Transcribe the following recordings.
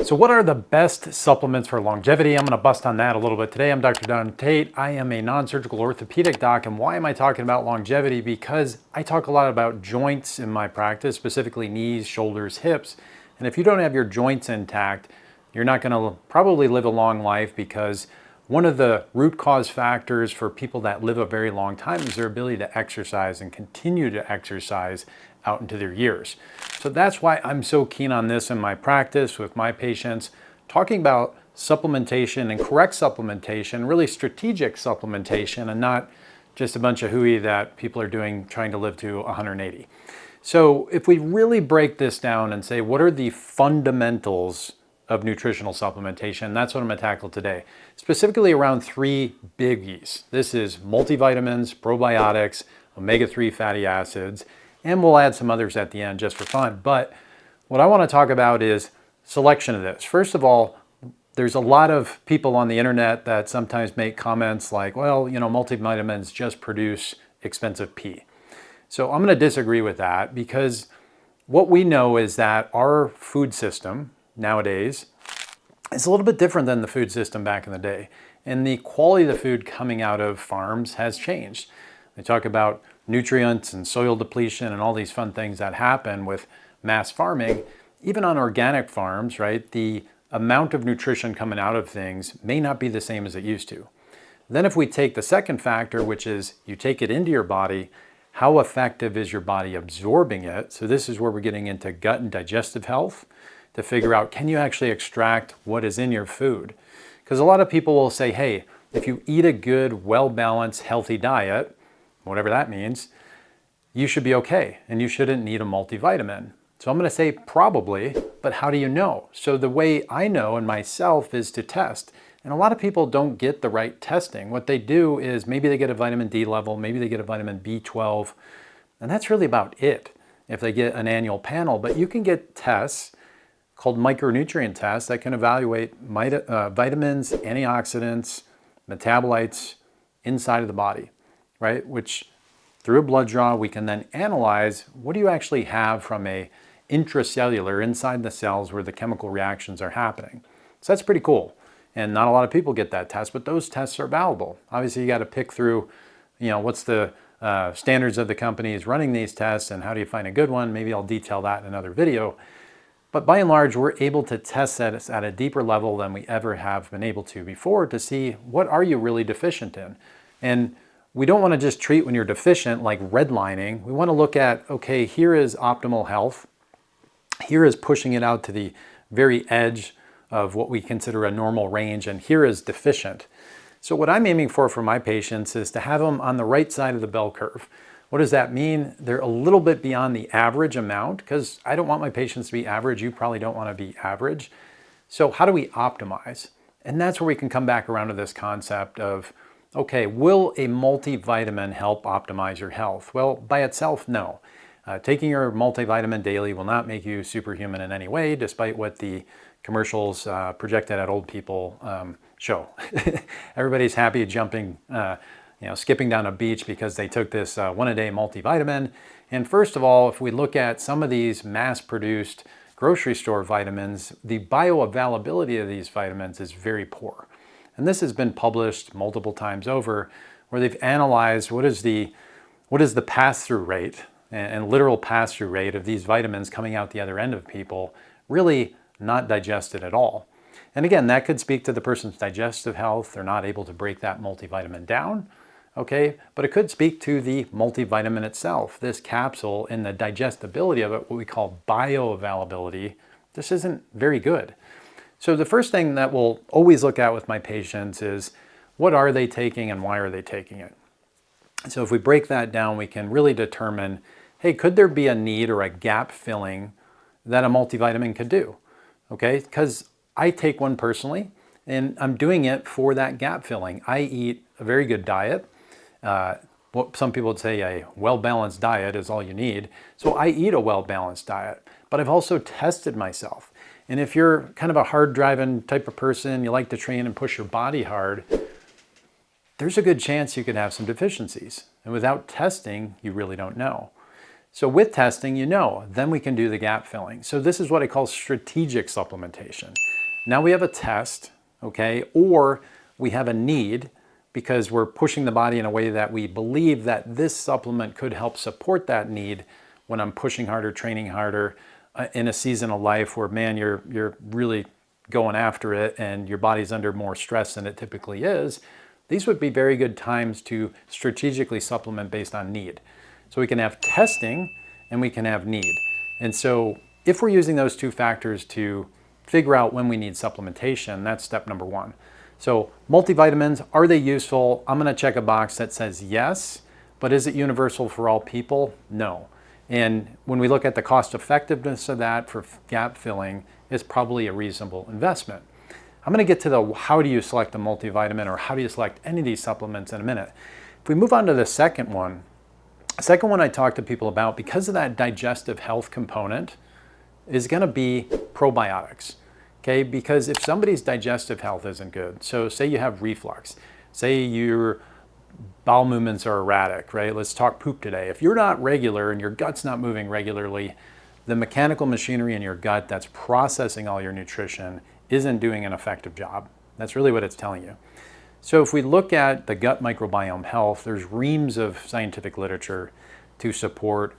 So what are the best supplements for longevity? I'm going to bust on that a little bit today. I'm Dr. Tait. I am a non-surgical orthopedic doc. And why am I talking about longevity? Because I talk a lot about joints in my practice, specifically knees, shoulders, hips. And if you don't have your joints intact, you're not going to probably live a long life, because one of the root cause factors for people that live a very long time is their ability to exercise and continue to exercise out into their years. So that's why I'm so keen on this in my practice with my patients, talking about supplementation and correct supplementation, really strategic supplementation, and not just a bunch of hooey that people are doing trying to live to 180. So if we really break this down and say, what are the fundamentals of nutritional supplementation? That's what I'm going to tackle today, specifically around three biggies. This is multivitamins, probiotics, omega-3 fatty acids, and we'll add some others at the end just for fun. But what I want to talk about is selection of this. First of all, there's a lot of people on the internet that sometimes make comments like, well, you know, multivitamins just produce expensive pee. So I'm going to disagree with that, because what we know is that our food system nowadays is a little bit different than the food system back in the day. And the quality of the food coming out of farms has changed. They talk about nutrients and soil depletion and all these fun things that happen with mass farming. Even on organic farms, right, the amount of nutrition coming out of things may not be the same as it used to. Then if we take the second factor, which is you take it into your body, how effective is your body absorbing it? So this is where we're getting into gut and digestive health, to figure out, can you actually extract what is in your food? Because a lot of people will say, hey, if you eat a good, well-balanced, healthy diet, whatever that means, you should be okay, and you shouldn't need a multivitamin. So I'm going to say probably, but how do you know? So the way I know in myself is to test. And a lot of people don't get the right testing. What they do is maybe they get a vitamin D level, maybe they get a vitamin B12, and that's really about it if they get an annual panel. But you can get tests called micronutrient tests that can evaluate vitamins, antioxidants, metabolites inside of the body, right? Which through a blood draw, we can then analyze, what do you actually have from a intracellular, inside the cells where the chemical reactions are happening. So that's pretty cool. And not a lot of people get that test, but those tests are valuable. Obviously, you got to pick through, you know, what's the standards of the companies running these tests and how do you find a good one? Maybe I'll detail that in another video. But by and large, we're able to test that at a deeper level than we ever have been able to before, to see what are you really deficient in. And we don't want to just treat when you're deficient like redlining. We want to look at, okay, here is optimal health. Here is pushing it out to the very edge of what we consider a normal range, and here is deficient. So what I'm aiming for my patients is to have them on the right side of the bell curve. What does that mean? They're a little bit beyond the average amount, because I don't want my patients to be average. You probably don't want to be average. So how do we optimize? And that's where we can come back around to this concept of, okay, will a multivitamin help optimize your health? Well, by itself, no. Taking your multivitamin daily will not make you superhuman in any way, despite what the commercials projected at old people show. Everybody's happy jumping, skipping down a beach because they took this one-a-day multivitamin. And first of all, if we look at some of these mass-produced grocery store vitamins, the bioavailability of these vitamins is very poor. And this has been published multiple times over, where they've analyzed what is the pass-through rate and literal pass-through rate of these vitamins coming out the other end of people, really not digested at all. And again, that could speak to the person's digestive health. They're not able to break that multivitamin down, okay? But it could speak to the multivitamin itself, this capsule, and the digestibility of it, what we call bioavailability. This isn't very good. So the first thing that we'll always look at with my patients is, what are they taking and why are they taking it? So if we break that down, we can really determine, hey, could there be a need or a gap filling that a multivitamin could do? Okay, because I take one personally, and I'm doing it for that gap filling. I eat a very good diet. What some people would say a well-balanced diet is all you need. So I eat a well-balanced diet, but I've also tested myself. And if you're kind of a hard-driving type of person, you like to train and push your body hard, there's a good chance you could have some deficiencies. And without testing, you really don't know. So with testing, then we can do the gap filling. So this is what I call strategic supplementation. Now we have a test, okay, or we have a need because we're pushing the body in a way that we believe that this supplement could help support that need when I'm pushing harder, training harder, in a season of life where, man, you're really going after it and your body's under more stress than it typically is. These would be very good times to strategically supplement based on need. So we can have testing and we can have need. And so if we're using those two factors to figure out when we need supplementation, that's step number one. So multivitamins, are they useful? I'm going to check a box that says yes, but is it universal for all people? No. And when we look at the cost effectiveness of that for gap filling, it's probably a reasonable investment. I'm going to get to the how do you select a multivitamin or how do you select any of these supplements in a minute. If we move on to the second one I talk to people about, because of that digestive health component, is going to be probiotics. Okay, because if somebody's digestive health isn't good, so say you have reflux, say your bowel movements are erratic, right? Let's talk poop today. If you're not regular and your gut's not moving regularly, the mechanical machinery in your gut that's processing all your nutrition isn't doing an effective job. That's really what it's telling you. So if we look at the gut microbiome health, there's reams of scientific literature to support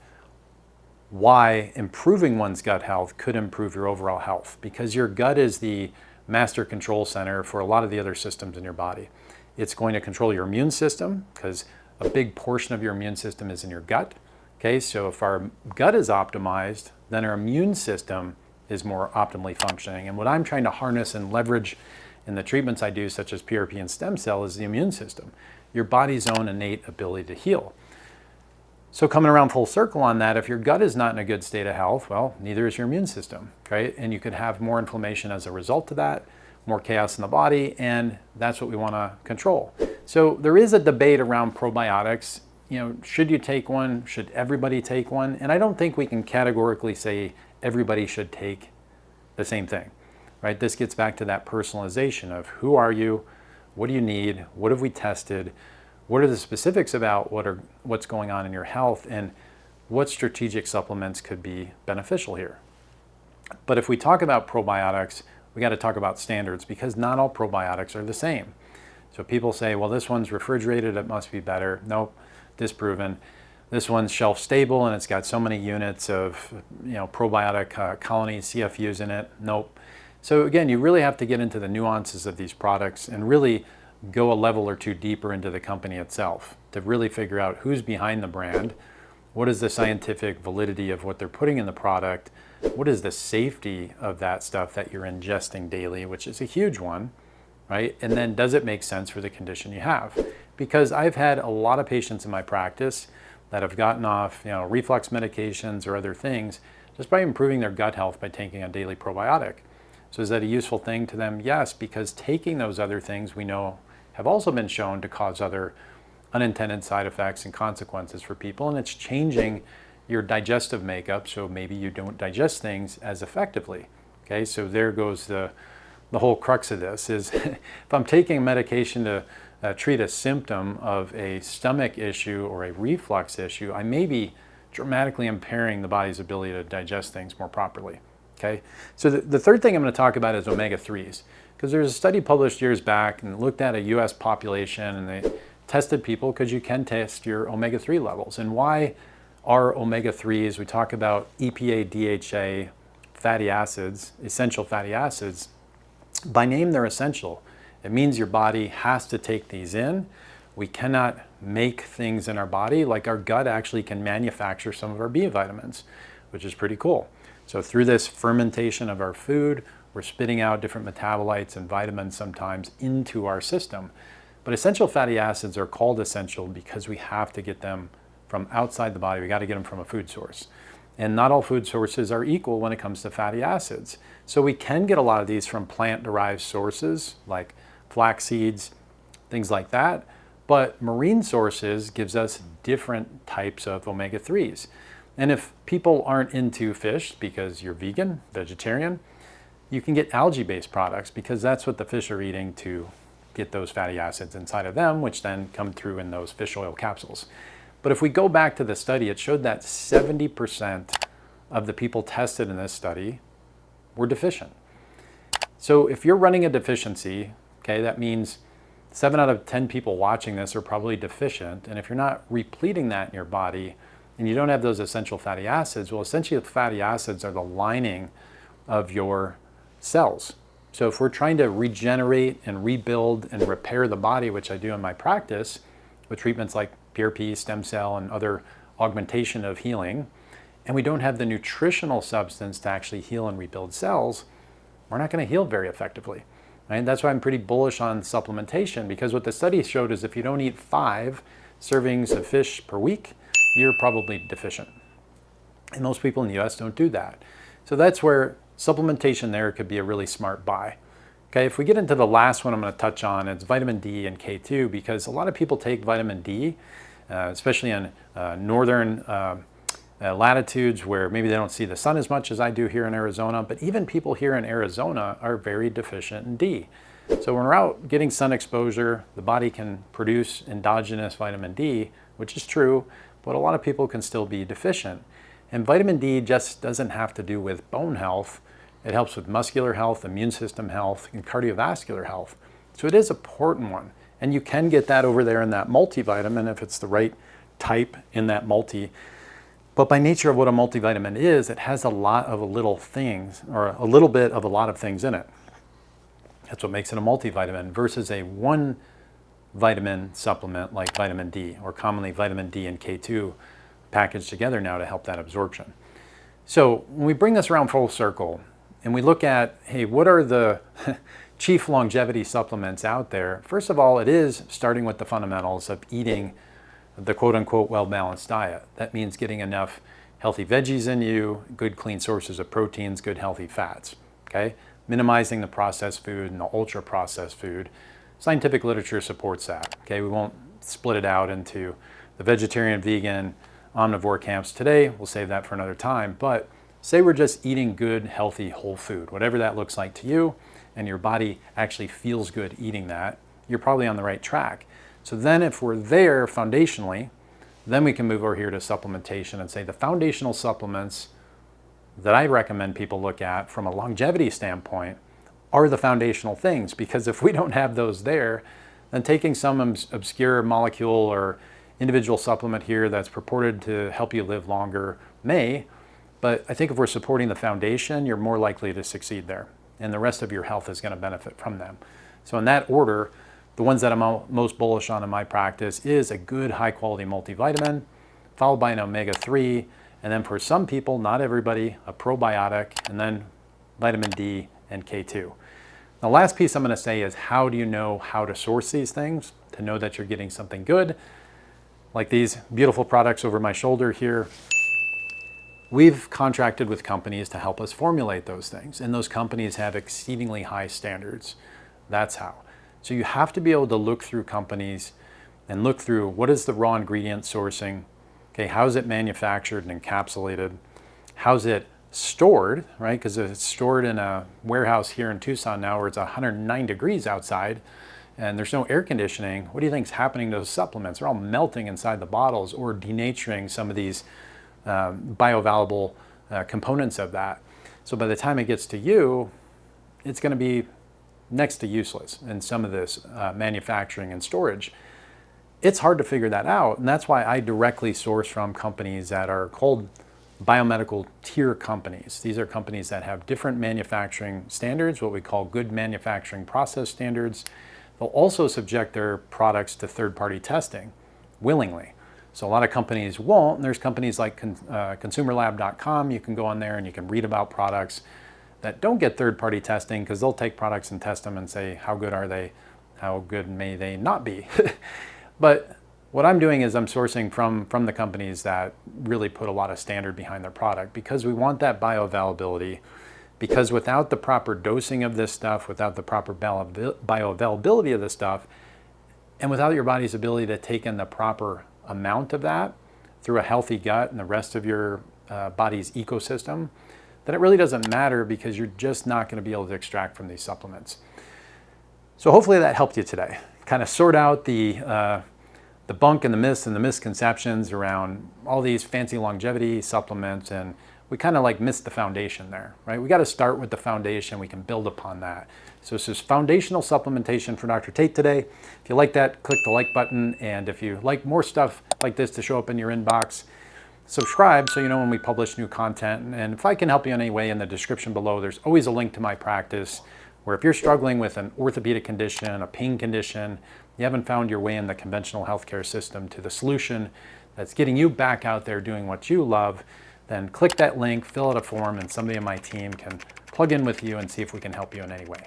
why improving one's gut health could improve your overall health, because your gut is the master control center for a lot of the other systems in your body. It's going to control your immune system because a big portion of your immune system is in your gut. Okay, so if our gut is optimized, then our immune system is more optimally functioning. And what I'm trying to harness and leverage in the treatments I do, such as PRP and stem cell, is the immune system, your body's own innate ability to heal. So coming around full circle on that, if your gut is not in a good state of health, well, neither is your immune system, right? And you could have more inflammation as a result of that, more chaos in the body, and that's what we want to control. So there is a debate around probiotics. Should you take one? Should everybody take one? And I don't think we can categorically say everybody should take the same thing, right? This gets back to that personalization of who are you? What do you need? What have we tested? What are the specifics about what's going on in your health, and what strategic supplements could be beneficial here? But if we talk about probiotics, we got to talk about standards, because not all probiotics are the same. So people say, well, this one's refrigerated, it must be better. Nope, disproven. This one's shelf stable and it's got so many units of probiotic colonies, CFUs in it. Nope. So again, you really have to get into the nuances of these products and really go a level or two deeper into the company itself to really figure out who's behind the brand, what is the scientific validity of what they're putting in the product, what is the safety of that stuff that you're ingesting daily, which is a huge one, right? And then does it make sense for the condition you have? Because I've had a lot of patients in my practice that have gotten off reflux medications or other things just by improving their gut health by taking a daily probiotic. So is that a useful thing to them? Yes, because taking those other things we know have also been shown to cause other unintended side effects and consequences for people, and it's changing your digestive makeup, so maybe you don't digest things as effectively. Okay, so there goes the whole crux of this is if I'm taking medication to treat a symptom of a stomach issue or a reflux issue, I may be dramatically impairing the body's ability to digest things more properly. Okay, so the third thing I'm going to talk about is omega-3s, because there's a study published years back and looked at a U.S. population, and they tested people, because you can test your omega-3 levels. And why are omega-3s? We talk about EPA, DHA, fatty acids, essential fatty acids. By name, they're essential. It means your body has to take these in. We cannot make things in our body. Like our gut actually can manufacture some of our B vitamins, which is pretty cool. So through this fermentation of our food, we're spitting out different metabolites and vitamins sometimes into our system. But essential fatty acids are called essential because we have to get them from outside the body. We got to get them from a food source. And not all food sources are equal when it comes to fatty acids. So we can get a lot of these from plant-derived sources like flax seeds, things like that. But marine sources gives us different types of omega-3s. And if people aren't into fish because you're vegan, vegetarian, you can get algae-based products because that's what the fish are eating to get those fatty acids inside of them, which then come through in those fish oil capsules. But if we go back to the study, it showed that 70% of the people tested in this study were deficient. So if you're running a deficiency, okay, that means 7 out of 10 people watching this are probably deficient. And if you're not repleting that in your body and you don't have those essential fatty acids, well, essentially the fatty acids are the lining of your cells. So if we're trying to regenerate and rebuild and repair the body, which I do in my practice with treatments like PRP, stem cell, and other augmentation of healing, and we don't have the nutritional substance to actually heal and rebuild cells, we're not going to heal very effectively. Right? That's why I'm pretty bullish on supplementation, because what the study showed is if you don't eat 5 servings of fish per week, you're probably deficient. And most people in the US don't do that. So that's where supplementation there could be a really smart buy. Okay, if we get into the last one I'm going to touch on, it's vitamin D and K2, because a lot of people take vitamin D, especially in northern latitudes where maybe they don't see the sun as much as I do here in Arizona, but even people here in Arizona are very deficient in D. So when we're out getting sun exposure, the body can produce endogenous vitamin D, which is true, but a lot of people can still be deficient. And vitamin D just doesn't have to do with bone health. It helps with muscular health, immune system health, and cardiovascular health. So it is an important one. And you can get that over there in that multivitamin if it's the right type in that multi. But by nature of what a multivitamin is, it has a lot of little things, or a little bit of a lot of things in it. That's what makes it a multivitamin versus a one vitamin supplement like vitamin D, or commonly vitamin D and K2 packaged together now to help that absorption. So when we bring this around full circle and we look at, hey, what are the chief longevity supplements out there? First of all, it is starting with the fundamentals of eating the quote-unquote well-balanced diet. That means getting enough healthy veggies in you, good clean sources of proteins, good healthy fats, okay? Minimizing the processed food and the ultra-processed food. Scientific literature supports that, okay? We won't split it out into the vegetarian, vegan, omnivore camps today. We'll save that for another time. But say we're just eating good, healthy, whole food, whatever that looks like to you, and your body actually feels good eating that, you're probably on the right track. So then if we're there foundationally, then we can move over here to supplementation and say the foundational supplements that I recommend people look at from a longevity standpoint are the foundational things, because if we don't have those there, then taking some obscure molecule or individual supplement here that's purported to help you live longer may, but I think if we're supporting the foundation, you're more likely to succeed there, and the rest of your health is going to benefit from them. So in that order, the ones that I'm most bullish on in my practice is a good high quality multivitamin, followed by an omega-3, and then for some people, not everybody, a probiotic, and then vitamin D and K2. The last piece I'm going to say is, how do you know how to source these things to know that you're getting something good? Like these beautiful products over my shoulder here, we've contracted with companies to help us formulate those things, and those companies have exceedingly high standards. That's how. So you have to be able to look through companies and look through what is the raw ingredient sourcing, okay, how is it manufactured and encapsulated, how's it stored, right? Because if it's stored in a warehouse here in Tucson now where it's 109 degrees outside and there's no air conditioning, what do you think is happening to those supplements? They're all melting inside the bottles or denaturing some of these bioavailable components of that. So by the time it gets to you, it's going to be next to useless in some of this manufacturing and storage. It's hard to figure that out, and that's why I directly source from companies that are called biomedical tier companies. These are companies that have different manufacturing standards, what we call good manufacturing process standards. They'll also subject their products to third-party testing willingly. So a lot of companies won't, and there's companies like consumerlab.com. You can go on there and you can read about products that don't get third-party testing, because they'll take products and test them and say, how good are they? How good may they not be? But what I'm doing is I'm sourcing from the companies that really put a lot of standard behind their product, because we want that bioavailability, because without the proper dosing of this stuff, without the proper bioavailability of this stuff, and without your body's ability to take in the proper amount of that through a healthy gut and the rest of your body's ecosystem, then it really doesn't matter, because you're just not going to be able to extract from these supplements. So hopefully that helped you today. Kind of sort out the debunk and the myths and the misconceptions around all these fancy longevity supplements, and we kind of like missed the foundation there, right? We got to start with the foundation. We can build upon that. So this is foundational supplementation for Dr. Tait today. If you like that, click the like button. And if you like more stuff like this to show up in your inbox, subscribe so you know when we publish new content. And if I can help you in any way, in the description below, there's always a link to my practice, where if you're struggling with an orthopedic condition, a pain condition, you haven't found your way in the conventional healthcare system to the solution that's getting you back out there doing what you love, then click that link, fill out a form, and somebody on my team can plug in with you and see if we can help you in any way.